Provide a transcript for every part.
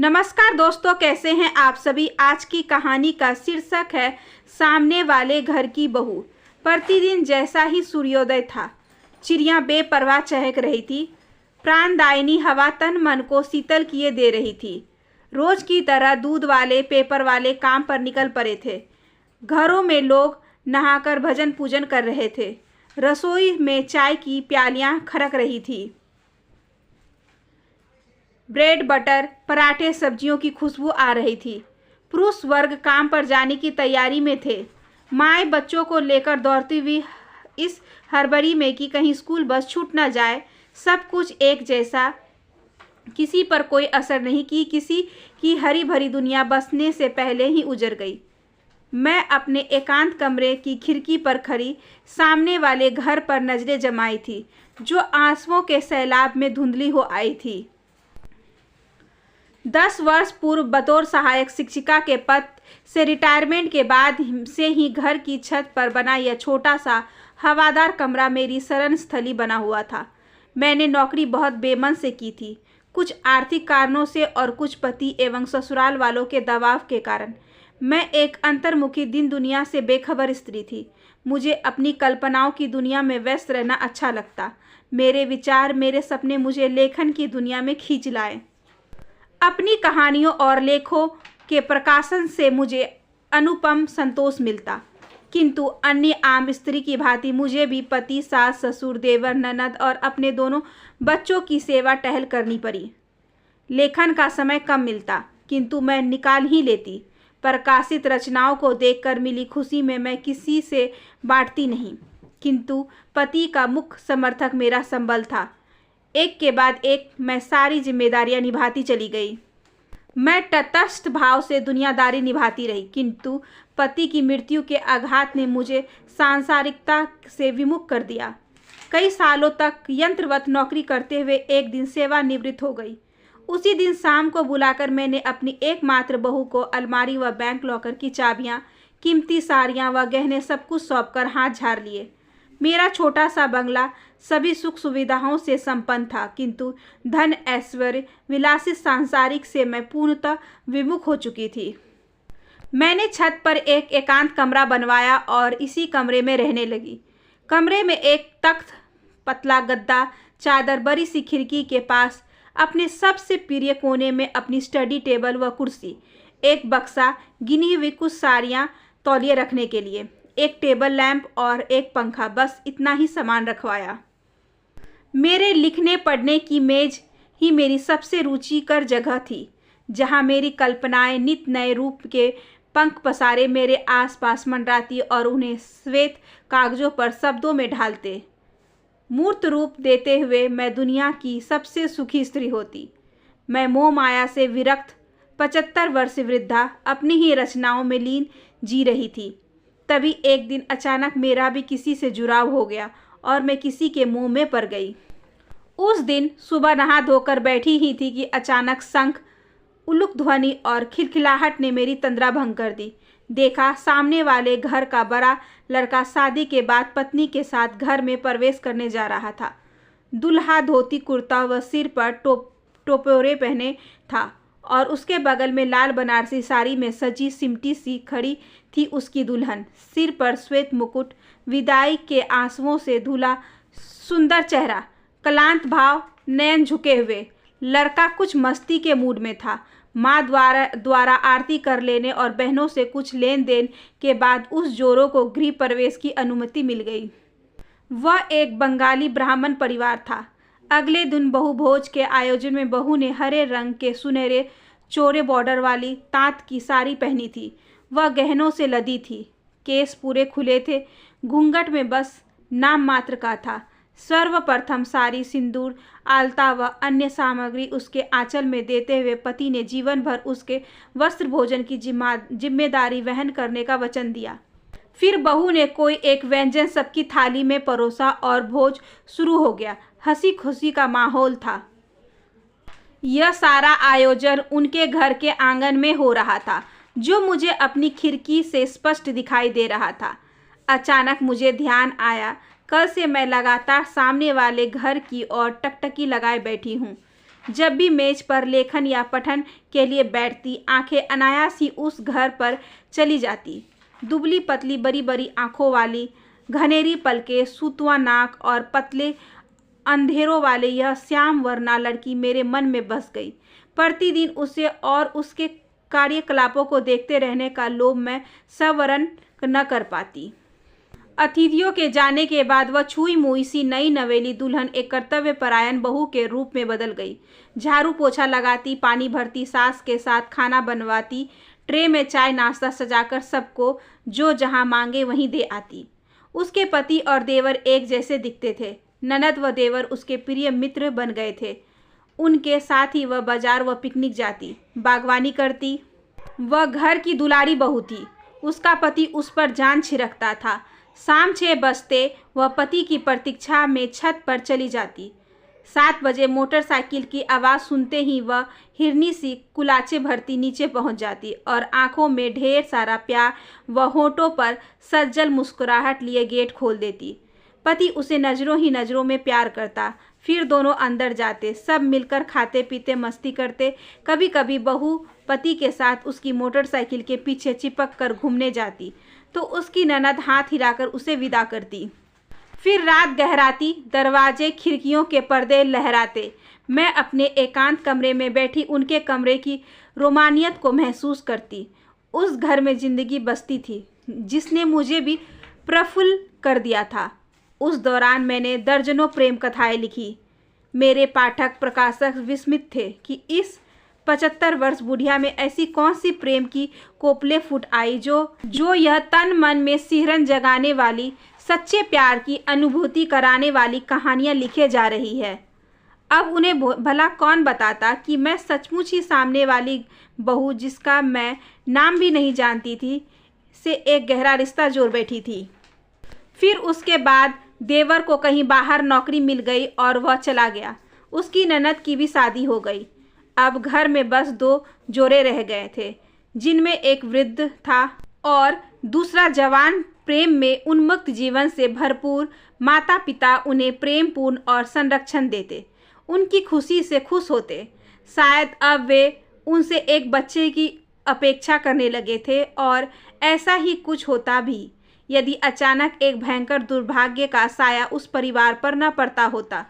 नमस्कार दोस्तों, कैसे हैं आप सभी। आज की कहानी का शीर्षक है सामने वाले घर की बहू। प्रतिदिन जैसा ही सूर्योदय था, चिड़ियां बेपरवाह चहक रही थी। प्राणदायिनी हवा तन मन को शीतल किए दे रही थी। रोज की तरह दूध वाले पेपर वाले काम पर निकल पड़े थे। घरों में लोग नहाकर भजन पूजन कर रहे थे। रसोई में चाय की प्यालियां खड़क रही थी। ब्रेड बटर पराठे सब्जियों की खुशबू आ रही थी। पुरुष वर्ग काम पर जाने की तैयारी में थे। माएँ बच्चों को लेकर दौड़ती हुई इस हड़बड़ी में कि कहीं स्कूल बस छूट न जाए। सब कुछ एक जैसा, किसी पर कोई असर नहीं कि किसी की हरी भरी दुनिया बसने से पहले ही उजड़ गई। मैं अपने एकांत कमरे की खिड़की पर खड़ी सामने वाले घर पर नजरें जमाई थी, जो आंसुओं के सैलाब में धुंधली हो आई थी। 10 वर्ष पूर्व बतौर सहायक शिक्षिका के पद से रिटायरमेंट के बाद से ही घर की छत पर बना यह छोटा सा हवादार कमरा मेरी शरण स्थली बना हुआ था। मैंने नौकरी बहुत बेमन से की थी, कुछ आर्थिक कारणों से और कुछ पति एवं ससुराल वालों के दबाव के कारण। मैं एक अंतर्मुखी दिन दुनिया से बेखबर स्त्री थी। मुझे अपनी कल्पनाओं की दुनिया में व्यस्त रहना अच्छा लगता। मेरे विचार, मेरे सपने मुझे लेखन की दुनिया में खींच लाए। अपनी कहानियों और लेखों के प्रकाशन से मुझे अनुपम संतोष मिलता, किंतु अन्य आम स्त्री की भांति मुझे भी पति, सास, ससुर, देवर, ननद और अपने दोनों बच्चों की सेवा टहल करनी पड़ी। लेखन का समय कम मिलता, किंतु मैं निकाल ही लेती। प्रकाशित रचनाओं को देखकर मिली खुशी में मैं किसी से बांटती नहीं, किंतु पति का मुख्य समर्थक मेरा संबल था। एक के बाद एक मैं सारी जिम्मेदारियां निभाती चली गई। मैं तटस्थ भाव से दुनियादारी निभाती रही, किंतु पति की मृत्यु के आघात ने मुझे सांसारिकता से विमुख कर दिया। कई सालों तक यंत्रवत नौकरी करते हुए एक दिन सेवानिवृत्त हो गई। उसी दिन शाम को बुलाकर मैंने अपनी एकमात्र बहू को अलमारी व बैंक लॉकर की चाबियां, कीमती साड़ियां व गहने सब कुछ सौंपकर हाथ झाड़ लिए। मेरा छोटा सा बंगला सभी सुख सुविधाओं से संपन्न था, किंतु धन, ऐश्वर्य, विलासी सांसारिक से मैं पूर्णतः विमुख हो चुकी थी। मैंने छत पर एक एकांत कमरा बनवाया और इसी कमरे में रहने लगी। कमरे में एक तख्त, पतला गद्दा, चादर, बड़ी सी खिड़की के पास अपने सबसे प्रिय कोने में अपनी स्टडी टेबल व कुर्सी, एक बक्सा, गिनी हुई कुछ साड़ियाँ, तौलिए रखने के लिए, एक टेबल लैंप और एक पंखा, बस इतना ही सामान रखवाया। मेरे लिखने पढ़ने की मेज ही मेरी सबसे रुचिकर जगह थी, जहाँ मेरी कल्पनाएं नित नए रूप के पंख पसारे मेरे आसपास मंडराती और उन्हें श्वेत कागजों पर शब्दों में ढालते। मूर्त रूप देते हुए मैं दुनिया की सबसे सुखी स्त्री होती। मैं मोह माया से विरक्त 75 वर्ष वृद्धा अपनी ही रचनाओं में लीन जी रही थी। तभी एक दिन अचानक मेरा भी किसी से जुड़ाव हो गया और मैं किसी के मुंह में पड़ गई। उस दिन सुबह नहा धोकर बैठी ही थी कि अचानक शंख, उल्लुक ध्वनि और खिलखिलाहट ने मेरी तंद्रा भंग कर दी। देखा, सामने वाले घर का बड़ा लड़का शादी के बाद पत्नी के साथ घर में प्रवेश करने जा रहा था। दूल्हा धोती कुर्ता व सिर पर टोपोरे पहने था और उसके बगल में लाल बनारसी साड़ी में सजी सिमटी सी खड़ी थी उसकी दुल्हन। सिर पर श्वेत मुकुट, विदाई के आंसुओं से धुला सुंदर चेहरा, क्लांत भाव, नयन झुके हुए। लड़का कुछ मस्ती के मूड में था। माँ द्वारा आरती कर लेने और बहनों से कुछ लेन देन के बाद उस जोड़ों को गृह प्रवेश की अनुमति मिल गई। वह एक बंगाली ब्राह्मण परिवार था। अगले दिन बहु भोज के आयोजन में बहू ने हरे रंग के सुनहरे चौड़े बॉर्डर वाली तांत की साड़ी पहनी थी। वह गहनों से लदी थी। केस पूरे खुले थे। घूंघट में बस नाम मात्र का था। सर्वप्रथम साड़ी, सिंदूर, आलता व अन्य सामग्री उसके आंचल में देते हुए पति ने जीवन भर उसके वस्त्र भोजन की जिम्मेदारी वहन करने का वचन दिया। फिर बहू ने कोई एक व्यंजन सबकी थाली में परोसा और भोज शुरू हो गया। हंसी खुशी का माहौल था। यह सारा आयोजन उनके घर के आंगन में हो रहा था, जो मुझे अपनी खिड़की से स्पष्ट दिखाई दे रहा था। अचानक मुझे ध्यान आया, कल से मैं लगातार सामने वाले घर की ओर टकटकी लगाए बैठी हूँ। जब भी मेज पर लेखन या पठन के लिए बैठती, आंखें अनायास ही उस घर पर चली जाती। दुबली पतली बड़ी बड़ी आंखों वाली, घनेरी पलके, सूतुआ नाक और पतले अंधेरों वाले यह श्याम वर्णा लड़की मेरे मन में बस गई। प्रतिदिन उसे और उसके कार्यकलापों को देखते रहने का लोभ मैं संवरण न कर पाती। अतिथियों के जाने के बाद वह छुई मुई सी नई नवेली दुल्हन एक कर्तव्य परायण बहू के रूप में बदल गई। झाड़ू पोछा लगाती, पानी भरती, सास के साथ खाना बनवाती, ट्रे में चाय नाश्ता सजाकर सबको जो जहां मांगे वहीं दे आती। उसके पति और देवर एक जैसे दिखते थे। ननद व देवर उसके प्रिय मित्र बन गए थे। उनके साथ ही वह बाजार व पिकनिक जाती, बागवानी करती। वह घर की दुलारी बहू थी। उसका पति उस पर जान छिड़कता था। शाम 6 बजते वह पति की प्रतीक्षा में छत पर चली जाती। 7 बजे मोटरसाइकिल की आवाज़ सुनते ही वह हिरनी सी कुलाचे भरती नीचे पहुंच जाती और आंखों में ढेर सारा प्यार व होठों पर सज्जल मुस्कुराहट लिए गेट खोल देती। पति उसे नज़रों ही नज़रों में प्यार करता। फिर दोनों अंदर जाते, सब मिलकर खाते पीते मस्ती करते। कभी कभी बहू पति के साथ उसकी मोटरसाइकिल के पीछे चिपक कर घूमने जाती तो उसकी ननद हाथ हिलाकर उसे विदा करती। फिर रात गहराती, दरवाजे खिड़कियों के पर्दे लहराते। मैं अपने एकांत कमरे में बैठी उनके कमरे की रोमानियत को महसूस करती। उस घर में जिंदगी बसती थी जिसने मुझे भी प्रफुल्ल कर दिया था। उस दौरान मैंने दर्जनों प्रेम कथाएं लिखी। मेरे पाठक प्रकाशक विस्मित थे कि इस 75 वर्ष बुढ़िया में ऐसी कौन सी प्रेम की कोपले फूट आई जो यह तन मन में सिहरन जगाने वाली, सच्चे प्यार की अनुभूति कराने वाली कहानियां लिखे जा रही है। अब उन्हें भला कौन बताता कि मैं सचमुच ही सामने वाली बहू, जिसका मैं नाम भी नहीं जानती थी, से एक गहरा रिश्ता जोड़ बैठी थी। फिर उसके बाद देवर को कहीं बाहर नौकरी मिल गई और वह चला गया। उसकी ननद की भी शादी हो गई। अब घर में बस 2 जोड़े रह गए थे, जिनमें एक वृद्ध था और दूसरा जवान। प्रेम में उन्मुक्त जीवन से भरपूर माता पिता उन्हें प्रेमपूर्ण और संरक्षण देते, उनकी खुशी से खुश होते। शायद अब वे उनसे एक बच्चे की अपेक्षा करने लगे थे और ऐसा ही कुछ होता भी यदि अचानक एक भयंकर दुर्भाग्य का साया उस परिवार पर न पड़ता होता।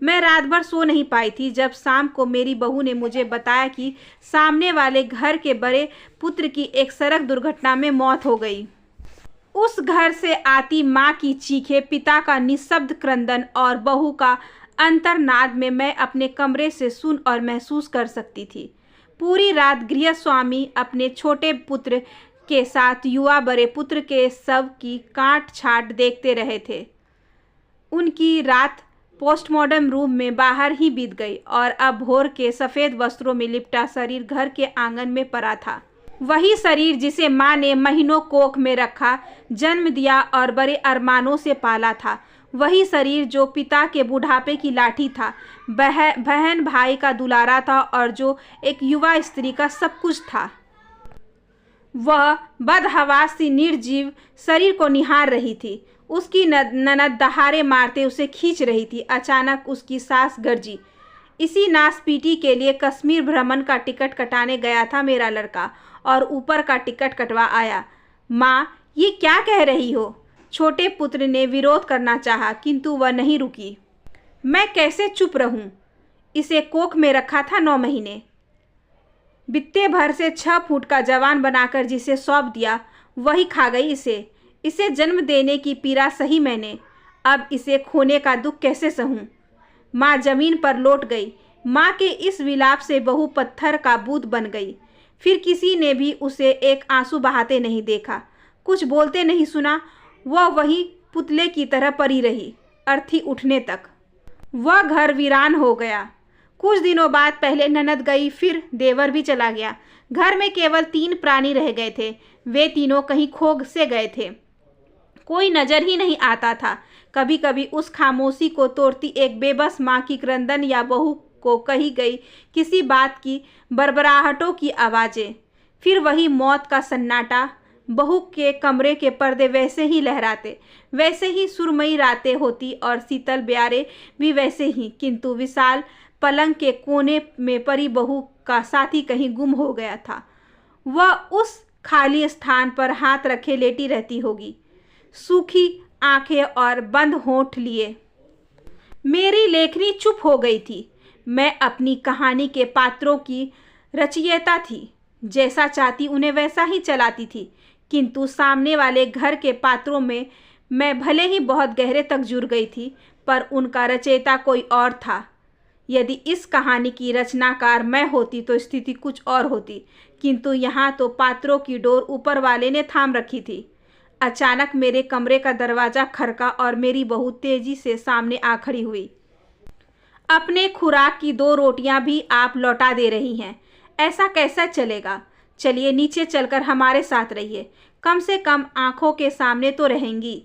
मैं रात भर सो नहीं पाई थी जब शाम को मेरी बहू ने मुझे बताया कि सामने वाले घर के बड़े पुत्र की एक सड़क दुर्घटना में मौत हो गई। उस घर से आती माँ की चीखें, पिता का निःशब्द क्रंदन और बहू का अंतर्नाद में मैं अपने कमरे से सुन और महसूस कर सकती थी। पूरी रात गृह स्वामी अपने छोटे पुत्र के साथ युवा बड़े पुत्र के शव की काट छाट देखते रहे थे। उनकी रात पोस्टमार्टम रूम में बाहर ही बीत गई और अब भोर के सफ़ेद वस्त्रों में लिपटा शरीर घर के आंगन में पड़ा था। वही शरीर जिसे माँ ने महीनों कोख में रखा, जन्म दिया और बड़े अरमानों से पाला था। वही शरीर जो पिता के बुढ़ापे की लाठी था, बहन भाई का दुलारा था और जो एक युवा स्त्री का सब कुछ था। वह बदहवास सी निर्जीव शरीर को निहार रही थी। उसकी ननद दहाड़े मारते उसे खींच रही थी। अचानक उसकी सास गरजी, इसी नासपीटी के लिए कश्मीर भ्रमण का टिकट कटाने गया था मेरा लड़का और ऊपर का टिकट कटवा आया। माँ, ये क्या कह रही हो? छोटे पुत्र ने विरोध करना चाहा किंतु वह नहीं रुकी। मैं कैसे चुप रहूं? इसे कोख में रखा था 9 महीने। बित्ते भर से 6 फुट का जवान बनाकर जिसे सौंप दिया वही खा गई इसे जन्म देने की पीड़ा सही मैंने, अब इसे खोने का दुख कैसे सहूं? माँ जमीन पर लौट गई। माँ के इस विलाप से बहू पत्थर का बूंद बन गई। फिर किसी ने भी उसे एक आंसू बहाते नहीं देखा, कुछ बोलते नहीं सुना। वह वही पुतले की तरह पड़ी रही अर्थी उठने तक। वह घर वीरान हो गया। कुछ दिनों बाद पहले ननद गई, फिर देवर भी चला गया। घर में केवल 3 प्राणी रह गए थे। वे तीनों कहीं खो से गए थे, कोई नज़र ही नहीं आता था। कभी कभी उस खामोशी को तोड़ती एक बेबस माँ की क्रंदन या बहू को कही गई किसी बात की बरबराहटों की आवाज़ें। फिर वही मौत का सन्नाटा। बहू के कमरे के पर्दे वैसे ही लहराते, वैसे ही सुरमई रातें होती और शीतल ब्यारे भी वैसे ही, किंतु विशाल पलंग के कोने में परी बहू का साथी कहीं गुम हो गया था। वह उस खाली स्थान पर हाथ रखे लेटी रहती होगी, सूखी आंखें और बंद होंठ लिए। मेरी लेखनी चुप हो गई थी। मैं अपनी कहानी के पात्रों की रचयिता थी। जैसा चाहती उन्हें वैसा ही चलाती थी, किंतु सामने वाले घर के पात्रों में मैं भले ही बहुत गहरे तक जुड़ गई थी, पर उनका रचयिता कोई और था। यदि इस कहानी की रचनाकार मैं होती तो स्थिति कुछ और होती, किंतु यहाँ तो पात्रों की डोर ऊपर वाले ने थाम रखी थी। अचानक मेरे कमरे का दरवाज़ा खड़का और मेरी बहू तेजी से सामने आ खड़ी हुई। अपने खुराक की 2 रोटियां भी आप लौटा दे रही हैं, ऐसा कैसा चलेगा? चलिए नीचे चलकर हमारे साथ रहिए, कम से कम आंखों के सामने तो रहेंगी।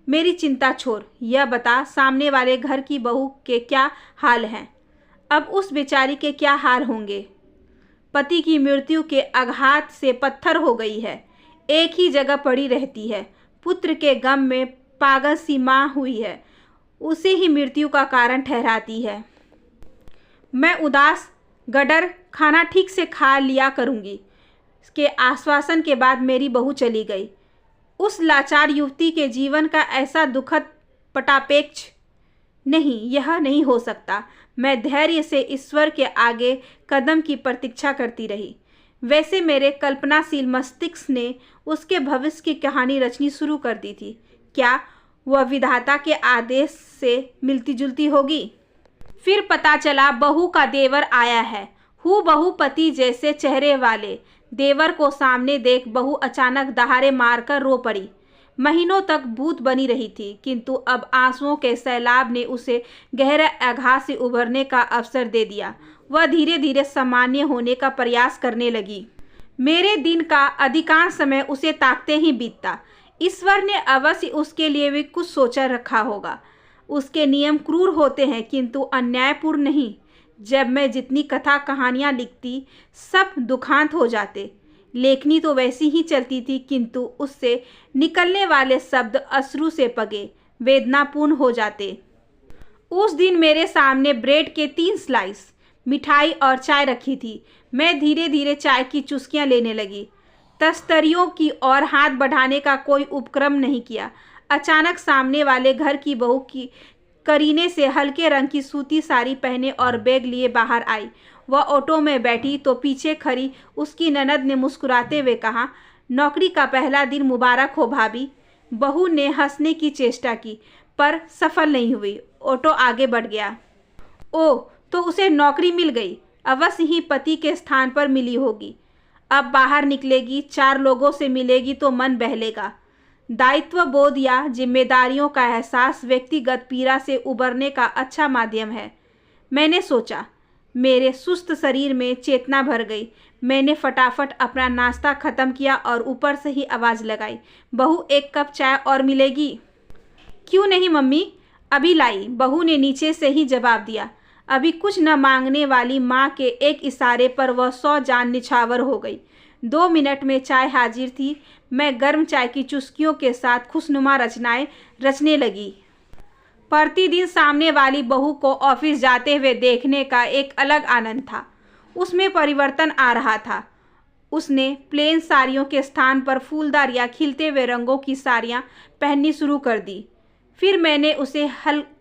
मेरी चिंता छोड़, यह बता सामने वाले घर की बहू के क्या हाल हैं? अब उस बेचारी के क्या हाल होंगे? पति की मृत्यु के आघात से पत्थर हो गई है, एक ही जगह पड़ी रहती है। पुत्र के गम में पागल सी माँ हुई है, उसे ही मृत्यु का कारण ठहराती है। मैं उदास गडर खाना ठीक से खा लिया करूँगी। के आश्वासन के बाद मेरी बहू चली गई। उस लाचार युवती के जीवन का ऐसा दुखद पटापेक्ष नहीं, यह नहीं हो सकता। मैं धैर्य से ईश्वर के आगे कदम की प्रतीक्षा करती रही। वैसे मेरे कल्पनाशील मस्तिष्क ने उसके भविष्य की कहानी रचनी शुरू कर दी थी। क्या वह विधाता के आदेश से मिलती जुलती होगी? फिर पता चला बहू का देवर आया है, हूबहू पति जैसे चेहरे वाले। देवर को सामने देख बहू अचानक दहाड़े मारकर रो पड़ी। महीनों तक भूत बनी रही थी, किंतु अब आंसुओं के सैलाब ने उसे गहरे आघात से उभरने का अवसर दे दिया। वह धीरे धीरे सामान्य होने का प्रयास करने लगी। मेरे दिन का अधिकांश समय उसे ताकते ही बीतता। ईश्वर ने अवश्य उसके लिए भी कुछ सोचा रखा होगा। उसके नियम क्रूर होते हैं, किंतु अन्यायपूर्ण नहीं। जब मैं जितनी कथा कहानियाँ लिखती, सब दुखांत हो जाते। लेखनी तो वैसी ही चलती थी, किंतु उससे निकलने वाले शब्द अश्रु से पगे वेदनापूर्ण हो जाते। उस दिन मेरे सामने ब्रेड के 3 स्लाइस, मिठाई और चाय रखी थी। मैं धीरे धीरे चाय की चुस्कियां लेने लगी। तस्तरियों की ओर हाथ बढ़ाने का कोई उपक्रम नहीं किया। अचानक सामने वाले घर की बहू की करीने से हल्के रंग की सूती साड़ी पहने और बैग लिए बाहर आई। वह ऑटो में बैठी तो पीछे खड़ी उसकी ननद ने मुस्कुराते हुए कहा, नौकरी का पहला दिन मुबारक हो भाभी। बहू ने हंसने की चेष्टा की, पर सफल नहीं हुई। ऑटो आगे बढ़ गया। ओह, तो उसे नौकरी मिल गई। अवश्य ही पति के स्थान पर मिली होगी। अब बाहर निकलेगी, 4 लोगों से मिलेगी तो मन बहलेगा। दायित्व बोध या जिम्मेदारियों का एहसास व्यक्तिगत पीड़ा से उबरने का अच्छा माध्यम है, मैंने सोचा। मेरे सुस्त शरीर में चेतना भर गई। मैंने फटाफट अपना नाश्ता ख़त्म किया और ऊपर से ही आवाज़ लगाई, बहू 1 कप चाय और मिलेगी? क्यों नहीं मम्मी, अभी लाई, बहू ने नीचे से ही जवाब दिया। अभी कुछ न मांगने वाली माँ के एक इशारे पर वह 100 जान निछावर हो गई। 2 मिनट में चाय हाजिर थी। मैं गर्म चाय की चुस्कियों के साथ खुशनुमा रचनाएं रचने लगी। प्रतिदिन सामने वाली बहू को ऑफिस जाते हुए देखने का एक अलग आनंद था। उसमें परिवर्तन आ रहा था। उसने प्लेन साड़ियों के स्थान पर फूलदार या खिलते हुए रंगों की साड़ियाँ पहननी शुरू कर दी। फिर मैंने उसे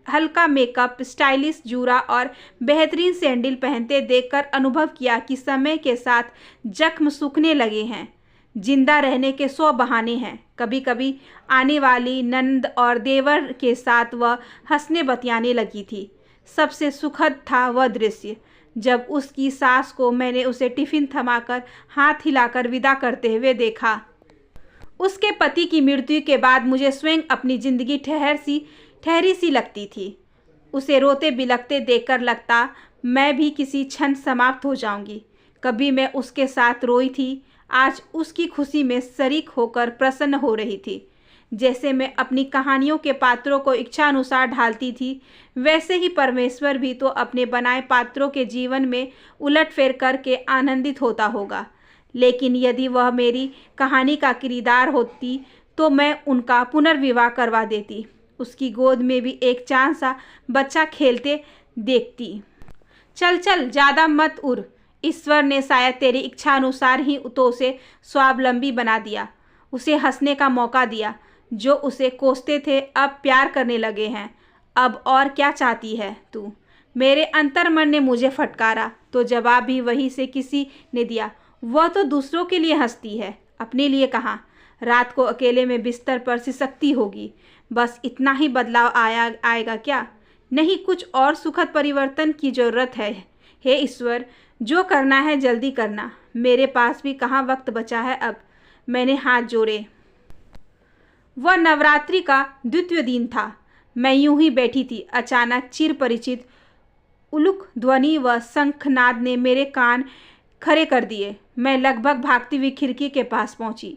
हल्का मेकअप, स्टाइलिश जूरा और बेहतरीन सैंडल पहनते देखकर अनुभव किया कि समय के साथ जख्म सूखने लगे हैं। जिंदा रहने के 100 बहाने हैं। कभी कभी आने वाली नंद और देवर के साथ वह हंसने बतियाने लगी थी। सबसे सुखद था वह दृश्य जब उसकी सास को मैंने उसे टिफ़िन थमाकर हाथ हिलाकर विदा करते हुए देखा। उसके पति की मृत्यु के बाद मुझे स्वयं अपनी जिंदगी ठहरी सी लगती थी। उसे रोते बिलखते देखकर लगता मैं भी किसी क्षण समाप्त हो जाऊंगी। कभी मैं उसके साथ रोई थी, आज उसकी खुशी में शरीक होकर प्रसन्न हो रही थी। जैसे मैं अपनी कहानियों के पात्रों को इच्छानुसार ढालती थी, वैसे ही परमेश्वर भी तो अपने बनाए पात्रों के जीवन में उलटफेर करके आनंदित होता होगा। लेकिन यदि वह मेरी कहानी का किरदार होती तो मैं उनका पुनर्विवाह करवा देती। उसकी गोद में भी एक चांद सा बच्चा खेलते देखती। चल चल, ज़्यादा मत उड़। ईश्वर ने शायद तेरी इच्छा अनुसार ही तो उसे स्वावलंबी बना दिया, उसे हंसने का मौका दिया। जो उसे कोसते थे अब प्यार करने लगे हैं। अब और क्या चाहती है तू? मेरे अंतर्मन ने मुझे फटकारा तो जवाब भी वही से किसी ने दिया। वह तो दूसरों के लिए हंसती है, अपने लिए कहाँ। रात को अकेले में बिस्तर पर सिसकती होगी। बस इतना ही बदलाव आएगा क्या? नहीं, कुछ और सुखद परिवर्तन की ज़रूरत है। हे ईश्वर, जो करना है जल्दी करना। मेरे पास भी कहाँ वक्त बचा है अब। मैंने हाथ जोड़े। वह नवरात्रि का द्वितीय दिन था। मैं यूं ही बैठी थी। अचानक चिर परिचित उलुक ध्वनि व शंखनाद ने मेरे कान खड़े कर दिए। मैं लगभग भागती हुई खिड़की के पास पहुंची।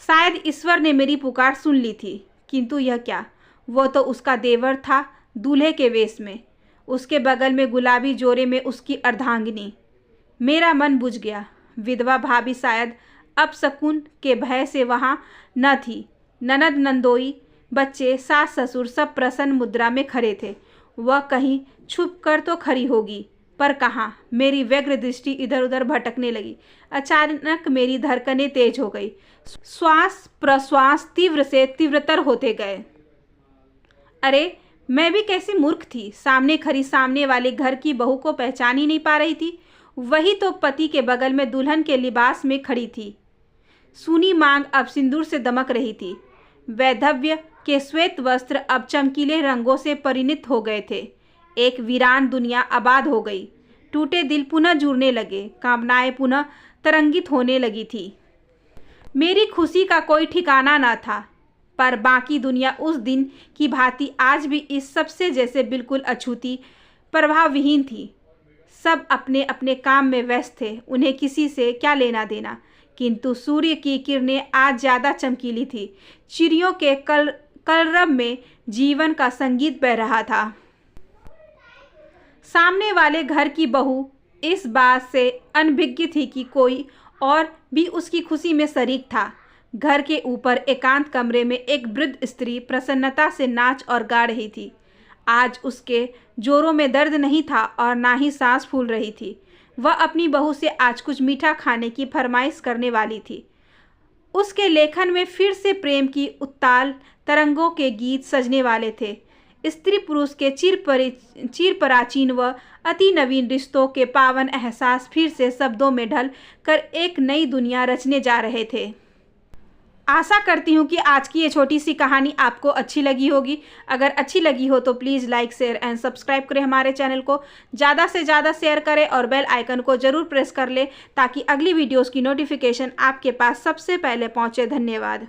शायद ईश्वर ने मेरी पुकार सुन ली थी, किंतु यह क्या? वो तो उसका देवर था, दूल्हे के वेश में। उसके बगल में गुलाबी जोड़े में उसकी अर्धांगिनी। मेरा मन बुझ गया। विधवा भाभी शायद अपशकुन के भय से वहाँ न थी। ननद, नंदोई, बच्चे, सास ससुर सब प्रसन्न मुद्रा में खड़े थे। वह कहीं छुप कर तो खड़ी होगी, पर कहाँ? मेरी व्यग्र दृष्टि इधर उधर भटकने लगी। अचानक मेरी धड़कनें तेज हो गई। श्वास प्रश्वास तीव्र से तीव्रतर होते गए। अरे, मैं भी कैसी मूर्ख थी। सामने खड़ी सामने वाले घर की बहू को पहचान ही नहीं पा रही थी। वही तो पति के बगल में दुल्हन के लिबास में खड़ी थी। सूनी मांग अब सिंदूर से दमक रही थी। वैधव्य के श्वेत वस्त्र अब चमकीले रंगों से परिणित हो गए थे। एक वीरान दुनिया आबाद हो गई। टूटे दिल पुनः जुड़ने लगे। कामनाएं पुनः तरंगित होने लगी थी। मेरी खुशी का कोई ठिकाना न था, पर बाकी दुनिया उस दिन की भांति आज भी इस सबसे जैसे बिल्कुल अछूती, प्रभावविहीन थी। सब अपने अपने काम में व्यस्त थे। उन्हें किसी से क्या लेना देना। किंतु सूर्य की किरणें आज ज़्यादा चमकीली थी। चिड़ियों के कलरव में जीवन का संगीत बह रहा था। सामने वाले घर की बहू इस बात से अनभिज्ञ थी कि कोई और भी उसकी खुशी में शरीक था। घर के ऊपर एकांत कमरे में एक वृद्ध स्त्री प्रसन्नता से नाच और गा रही थी। आज उसके जोरों में दर्द नहीं था और ना ही सांस फूल रही थी। वह अपनी बहू से आज कुछ मीठा खाने की फरमाइश करने वाली थी। उसके लेखन में फिर से प्रेम की उत्ताल तरंगों के गीत सजने वाले थे। स्त्री पुरुष के चिर प्राचीन व अति नवीन रिश्तों के पावन एहसास फिर से शब्दों में ढल कर एक नई दुनिया रचने जा रहे थे। आशा करती हूँ कि आज की ये छोटी सी कहानी आपको अच्छी लगी होगी। अगर अच्छी लगी हो तो please like, share and subscribe करें हमारे चैनल को। ज़्यादा से ज़्यादा शेयर करें और बेल आइकन को ज़रूर प्रेस कर लें ताकि अगली वीडियोज़ की नोटिफिकेशन आपके पास सबसे पहले पहुँचे। धन्यवाद।